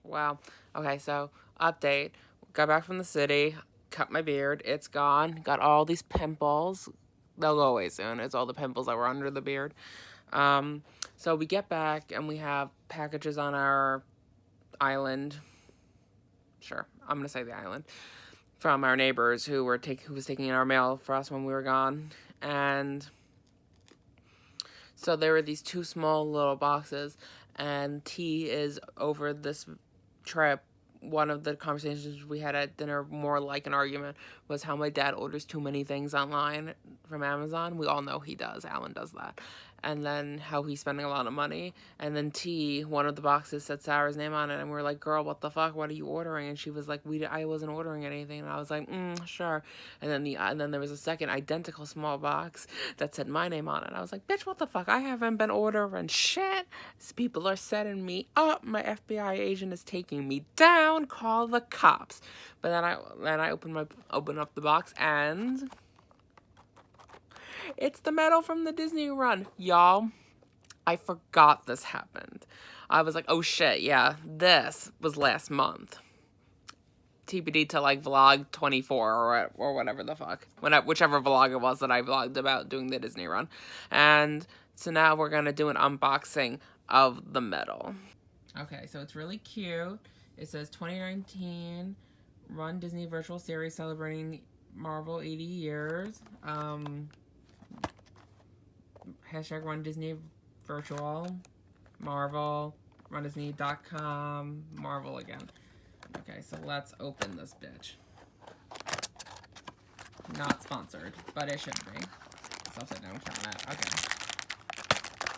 Wow. Okay, so update. Got back from the city, cut my beard. It's gone. Got all these pimples. They'll go away soon. It's all the pimples that were under the beard. So we get back and we have packages on our island. Sure, I'm gonna say the island from our neighbors who was taking our mail for us when we were gone, and so there were these two small little boxes, and T is over this trip. One of the conversations we had at dinner, more like an argument, was how my dad orders too many things online from Amazon. We all know he does. Alan does that. And then how he's spending a lot of money. And then T, one of the boxes said Sarah's name on it, and we are like, "Girl, what the fuck? What are you ordering?" And she was like, "I wasn't ordering anything." And I was like, "Sure." And then there was a second identical small box that said my name on it. And I was like, "Bitch, what the fuck? I haven't been ordering shit. These people are setting me up. My FBI agent is taking me down. Call the cops." But then I open up the box, and it's the medal from the Disney run. Y'all, I forgot this happened. I was like, oh shit, yeah, this was last month. TBD to like vlog 24 or whatever the fuck. Whichever vlog it was that I vlogged about doing the Disney run. And so now we're going to do an unboxing of the medal. Okay, so it's really cute. It says 2019 Run Disney Virtual Series celebrating Marvel 80 years. Hashtag Run Disney Virtual, Marvel, RunDisney.com, Marvel again. Okay, so let's open this bitch. Not sponsored, but it should be. It's upside down cabinet. Okay.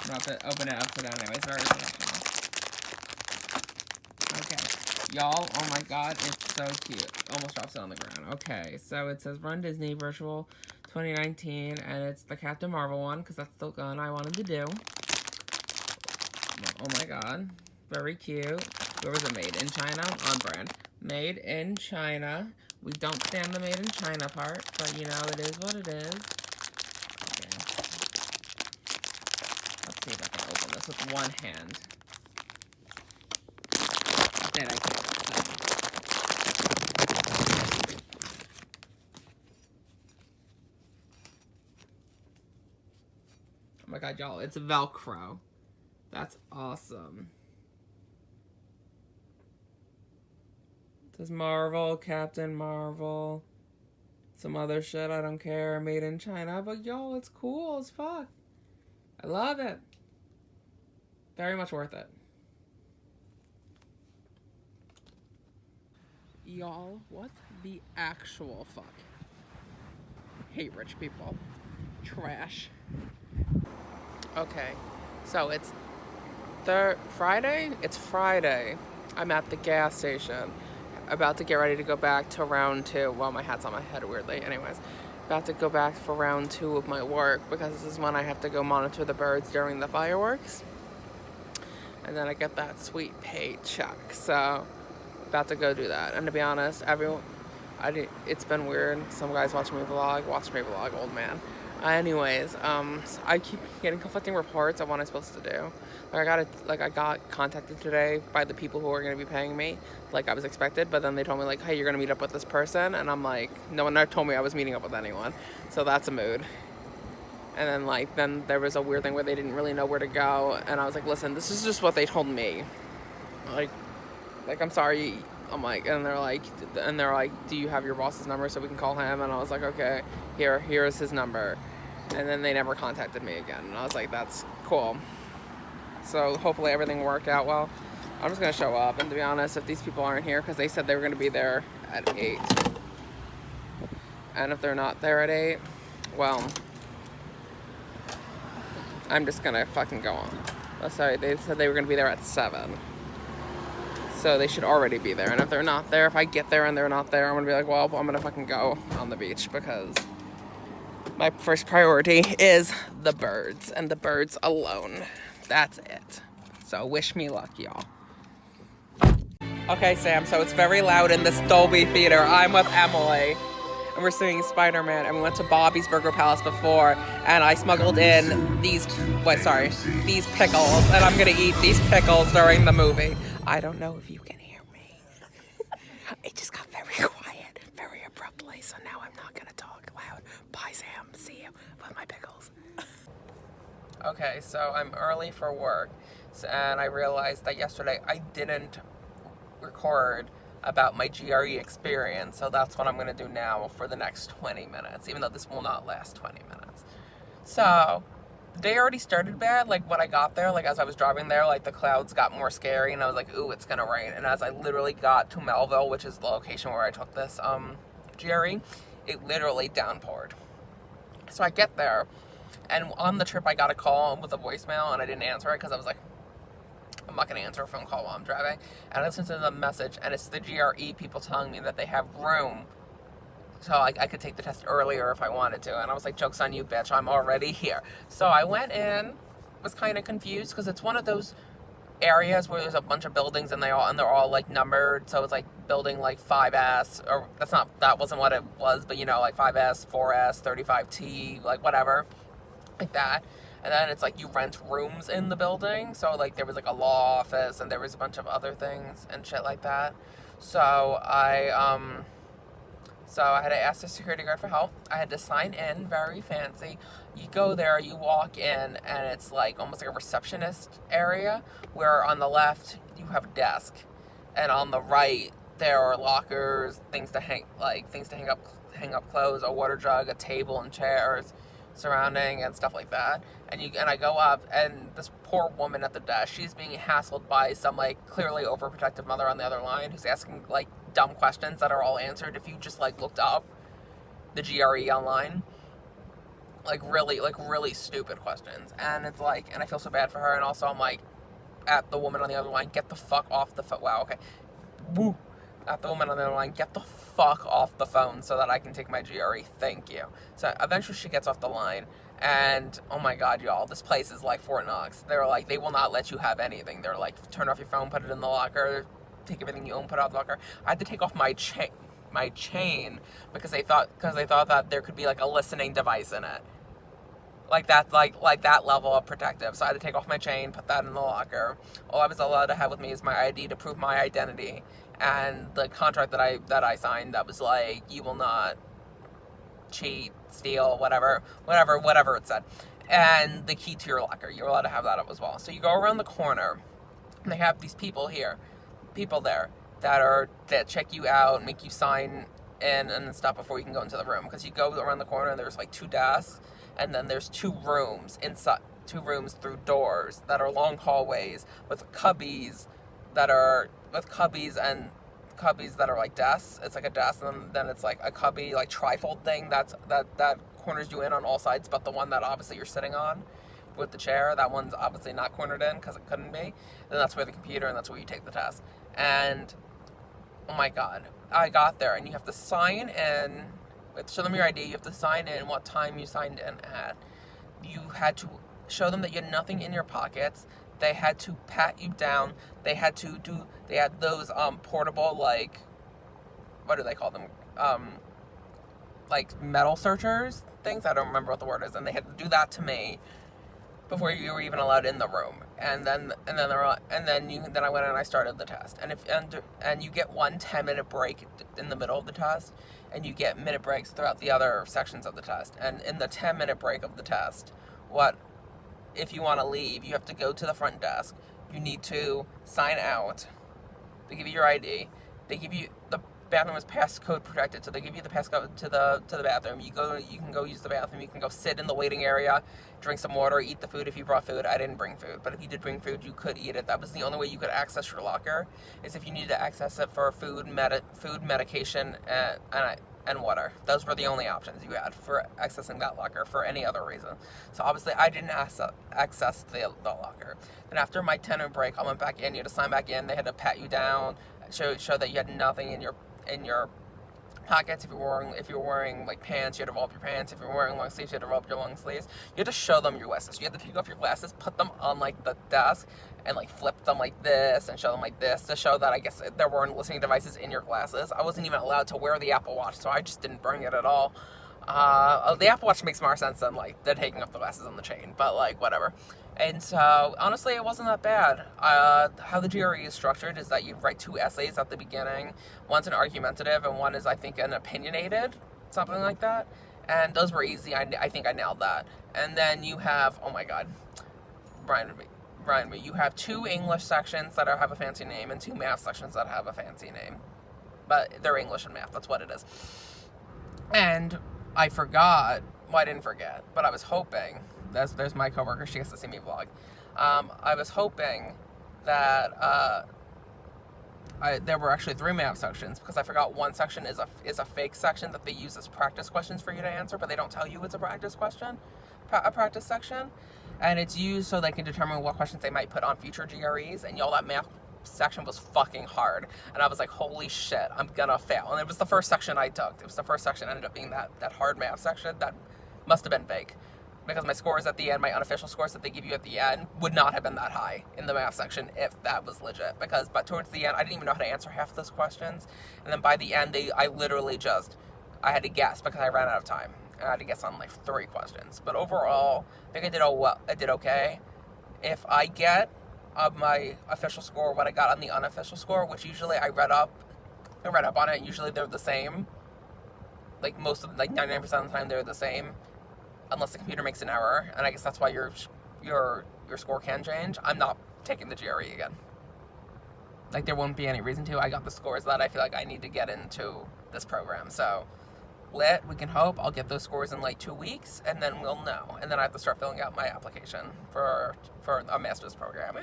I'm about to open it upside down anyways. Very professional. Okay. Y'all, oh my god, it's so cute. Almost drops it on the ground. Okay, so it says Run Disney Virtual 2019, and it's the Captain Marvel one, because that's the gun I wanted to do. Oh my god. Very cute. Where was it made? In China? On brand. Made in China. We don't stand the made in China part, but you know, it is what it is. Okay. Let's see if I can open this with one hand. Did I can? Oh my god, y'all, it's Velcro. That's awesome. It says Marvel, Captain Marvel, some other shit, I don't care, made in China, but y'all, it's cool as fuck. I love it. Very much worth it. Y'all, what the actual fuck? Hate rich people. Trash. Okay, so it's Friday? It's Friday. I'm at the gas station, about to get ready to go back to round 2. Well, my hat's on my head weirdly. Anyways, about to go back for round 2 of my work, because this is when I have to go monitor the birds during the fireworks. And then I get that sweet paycheck. So, about to go do that. And to be honest, it's been weird. Some guys watch me vlog, old man. Anyways, I keep getting conflicting reports of what I'm supposed to do. I got contacted today by the people who are going to be paying me, like I was expected, but then they told me, like, hey, you're going to meet up with this person, and I'm like, no one told me I was meeting up with anyone, so that's a mood. And then there was a weird thing where they didn't really know where to go, and I was like, listen, this is just what they told me. Like, I'm sorry. I'm like, and they're like, do you have your boss's number so we can call him? And I was like, okay, here is his number. And then they never contacted me again. And I was like, that's cool. So hopefully everything worked out well. I'm just going to show up. And to be honest, if these people aren't here, because they said they were going to be there at 8. And if they're not there at 8, well, I'm just going to fucking go on. Oh, sorry, they said they were going to be there at 7. So they should already be there. And if they're not there, if I get there and they're not there, I'm going to be like, well, I'm going to fucking go on the beach, because my first priority is the birds, and the birds alone. That's it. So wish me luck, y'all. Okay, Sam, so it's very loud in this Dolby Theater. I'm with Emily, and we're seeing Spider-Man, and we went to Bobby's Burger Palace before, and I smuggled in these pickles, and I'm going to eat these pickles during the movie. I don't know if you can hear It just got very quiet, very abruptly, so now I'm not gonna talk loud. Bye, Sam. See you with my pickles. Okay, so I'm early for work, and I realized that yesterday I didn't record about my GRE experience, so that's what I'm gonna do now for the next 20 minutes, even though this will not last 20 minutes. So, the day already started bad. Like, when I got there, like, as I was driving there, like, the clouds got more scary, and I was like, ooh, it's gonna rain. And as I literally got to Melville, which is the location where I took this GRE, it literally downpoured. So I get there, and on the trip I got a call with a voicemail, and I didn't answer it because I was like, I'm not going to answer a phone call while I'm driving. And I listened to the message, and it's the GRE people telling me that they have room, so I could take the test earlier if I wanted to. And I was like, joke's on you, bitch, I'm already here. So I went in, was kind of confused, because it's one of those areas where there's a bunch of buildings, and they're all like numbered. So it's like building like 5S, or that wasn't what it was, but you know, like 5S, 4S, 35T, like whatever, like that. And then it's like you rent rooms in the building. So like there was like a law office, and there was a bunch of other things and shit like that. So I had to ask the security guard for help. I had to sign in, very fancy. You go there, you walk in, and it's like almost like a receptionist area, where on the left you have a desk, and on the right there are lockers, things to hang up clothes, a water jug, a table, and chairs surrounding, and stuff like that. And I go up, and this poor woman at the desk, she's being hassled by some like clearly overprotective mother on the other line, who's asking like dumb questions that are all answered if you just like looked up the GRE online. Like really stupid questions. And it's like, and I feel so bad for her. And also I'm like, at the woman on the other line, get the fuck off the phone. Wow, okay. Woo. At the woman on the other line, get the fuck off the phone so that I can take my GRE. Thank you. So eventually she gets off the line, and oh my god, y'all, this place is like Fort Knox. They're like, they will not let you have anything. They're like, turn off your phone, put it in the locker, take everything you own, put it out the locker. I had to take off my chain because they thought that there could be like a listening device in it. Like that level of protective. So I had to take off my chain, put that in the locker. All I was allowed to have with me is my ID to prove my identity, and the contract that I signed that was like, you will not cheat, steal, whatever it said, and the key to your locker. You're allowed to have that up as well. So you go around the corner, and they have these people there that check you out, make you sign in and stuff before you can go into the room. Because you go around the corner, and there's like 2 desks, and then there's 2 rooms inside, 2 rooms through doors that are long hallways with cubbies that are like desks. It's like a desk, and then it's like a cubby, like trifold thing that corners you in on all sides, but the one that obviously you're sitting on with the chair, that one's obviously not cornered in because it couldn't be. And that's where the computer, and that's where you take the test. And oh my god, I got there, and you have to sign in. Show them your ID. You have to sign in what time you signed in at. You had to show them that you had nothing in your pockets. They had to pat you down. They had those portable, like, what do they call them? Like metal searchers things. I don't remember what the word is. And they had to do that to me before you were even allowed in the room. And then I went and I started the test. And you get one 10-minute break in the middle of the test, and you get minute breaks throughout the other sections of the test. And in the 10-minute break of the test, if you want to leave, you have to go to the front desk. You need to sign out. They give you your ID. They give you, the bathroom is passcode protected, so they give you the passcode to the bathroom. You can go use the bathroom. You can go sit in the waiting area, drink some water, eat the food if you brought food. I didn't bring food, but if you did bring food, you could eat it. That was the only way you could access your locker, is if you needed to access it for food, medication, and water. Those were the only options you had for accessing that locker for any other reason. So obviously I didn't access the locker. Then after my 10-minute break, I went back in. You had to sign back in. They had to pat you down, show that you had nothing in your pockets. If you're wearing like pants, you had to roll up your pants. If you're wearing long sleeves, you had to roll up your long sleeves. You had to show them your glasses. You had to take off your glasses, put them on like the desk, and like flip them like this and show them like this to show that I guess there weren't listening devices in your glasses. I wasn't even allowed to wear the Apple Watch, so I just didn't bring it at all. The Apple Watch makes more sense than like the taking off the glasses on the chain, but like whatever. And so honestly, it wasn't that bad. How the GRE is structured is that you write 2 essays at the beginning. One's an argumentative, and one is, I think, an opinionated, something like that. And those were easy. I think I nailed that. And then you have, oh my god, Ryan, you have 2 English sections that have a fancy name and 2 math sections that have a fancy name, but they're English and math. That's what it is. And I forgot. Well, I didn't forget, but I was hoping. There's my coworker. She gets to see me vlog. I was hoping that there were actually 3 math sections, because I forgot one section is a fake section that they use as practice questions for you to answer, but they don't tell you it's a practice question, a practice section, and it's used so they can determine what questions they might put on future GREs. And y'all, that math section was fucking hard, and I was like, holy shit, I'm gonna fail. And it was the first section I took. It was the first section ended up being that hard math section that must have been fake, because my scores at the end, my unofficial scores that they give you at the end, would not have been that high in the math section if that was legit. But towards the end, I didn't even know how to answer half of those questions, and then by the end, I literally I had to guess because I ran out of time. I had to guess on like 3 questions. But overall, I think I did okay. If I get my official score what I got on the unofficial score, which usually I read up on it. Usually they're the same. Like 99% of the time they're the same, unless the computer makes an error, and I guess that's why your score can change. I'm not taking the GRE again. Like, there won't be any reason to. I got the scores that I feel like I need to get into this program. So, we can hope I'll get those scores in like 2 weeks, and then we'll know. And then I have to start filling out my application for a master's program.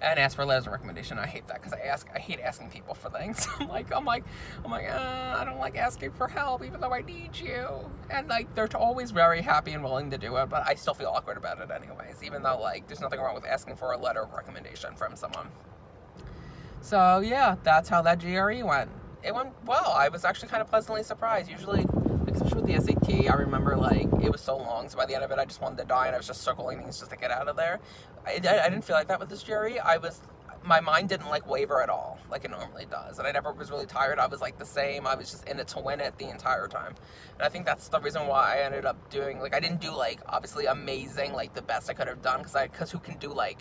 And ask for letters of recommendation. I hate that because I hate asking people for things. I'm like, I don't like asking for help even though I need you. And like, they're always very happy and willing to do it, but I still feel awkward about it anyways, even though like there's nothing wrong with asking for a letter of recommendation from someone. So yeah, that's how that GRE went. It went well. I was actually kind of pleasantly surprised. Usually, especially with the SAT, I remember like it was so long, so by the end of it I just wanted to die, and I was just circling things just to get out of there. I didn't feel like that with this GRE. My mind didn't like waver at all like it normally does, and I never was really tired. I was like the same. I was just in it to win it the entire time, and I think that's the reason why I ended up doing, like, I didn't do like obviously amazing, like the best I could have done, because who can do like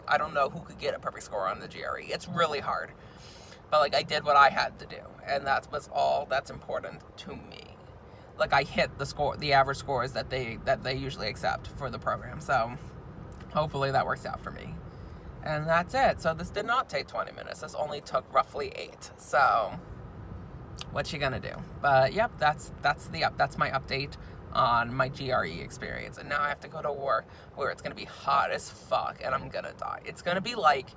I don't know who could get a perfect score on the GRE. It's really hard, but like I did what I had to do, and that was all that's important to me. Like, I hit the average scores that they usually accept for the program. So hopefully that works out for me. And that's it. So this did not take 20 minutes. This only took roughly 8. So what you gonna do? But yep, that's my update on my GRE experience. And now I have to go to war where it's gonna be hot as fuck and I'm gonna die. It's gonna be like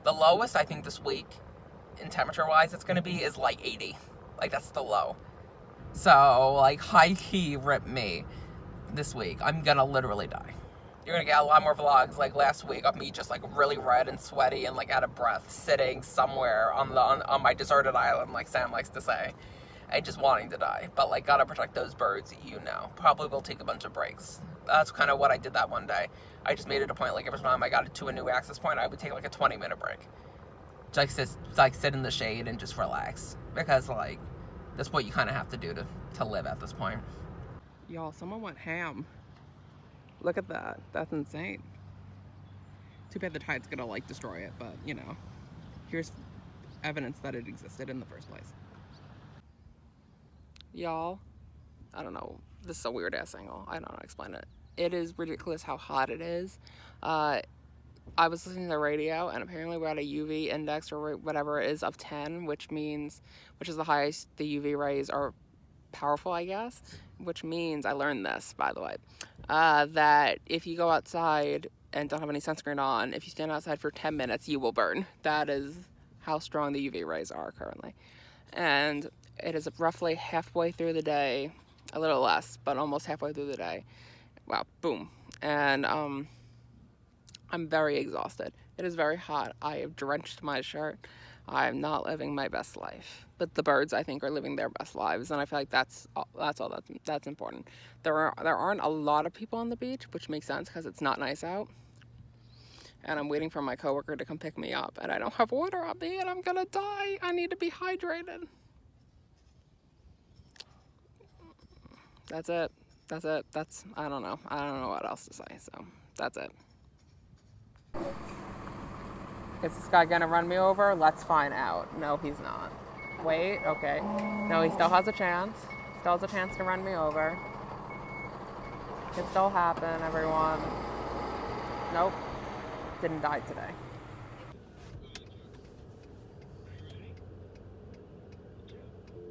the lowest I think this week in temperature wise it's gonna be is like 80. Like, that's the low. So, like, high-key rip me this week. I'm gonna literally die. You're gonna get a lot more vlogs like last week of me just, like, really red and sweaty and, like, out of breath, sitting somewhere on my deserted island, like Sam likes to say, and just wanting to die. But, like, gotta protect those birds, you know. Probably will take a bunch of breaks. That's kind of what I did that one day. I just made it a point, like, every time I got to a new access point, I would take, like, a 20-minute break. Just, like, sit in the shade and just relax. Because, like, that's what you kind of have to do to live at this point. Y'all, someone went ham. Look at that. That's insane. Too bad the tide's gonna, like, destroy it, but, you know. Here's evidence that it existed in the first place. Y'all, I don't know. This is a weird-ass angle. I don't know how to explain it. It is ridiculous how hot it is. I was listening to the radio, and apparently we're at a UV index or whatever it is of 10, which is the highest the UV rays are powerful, I guess, which means, I learned this, by the way, that if you go outside and don't have any sunscreen on, if you stand outside for 10 minutes, you will burn. That is how strong the UV rays are currently. And it is roughly halfway through the day, a little less, but almost halfway through the day. Wow, boom. And, I'm very exhausted. It is very hot. I have drenched my shirt. I'm not living my best life. But the birds, I think, are living their best lives, and I feel like that's all that's important. There aren't a lot of people on the beach, which makes sense because it's not nice out. And I'm waiting for my coworker to come pick me up, and I don't have water on me, and I'm gonna die. I need to be hydrated. That's it. That's it. I don't know. I don't know what else to say, so that's it. Is this guy gonna run me over? Let's find out. No, he's not. Wait, okay. No, he still has a chance. Still has a chance to run me over. It could still happen, everyone. Nope. Didn't die today.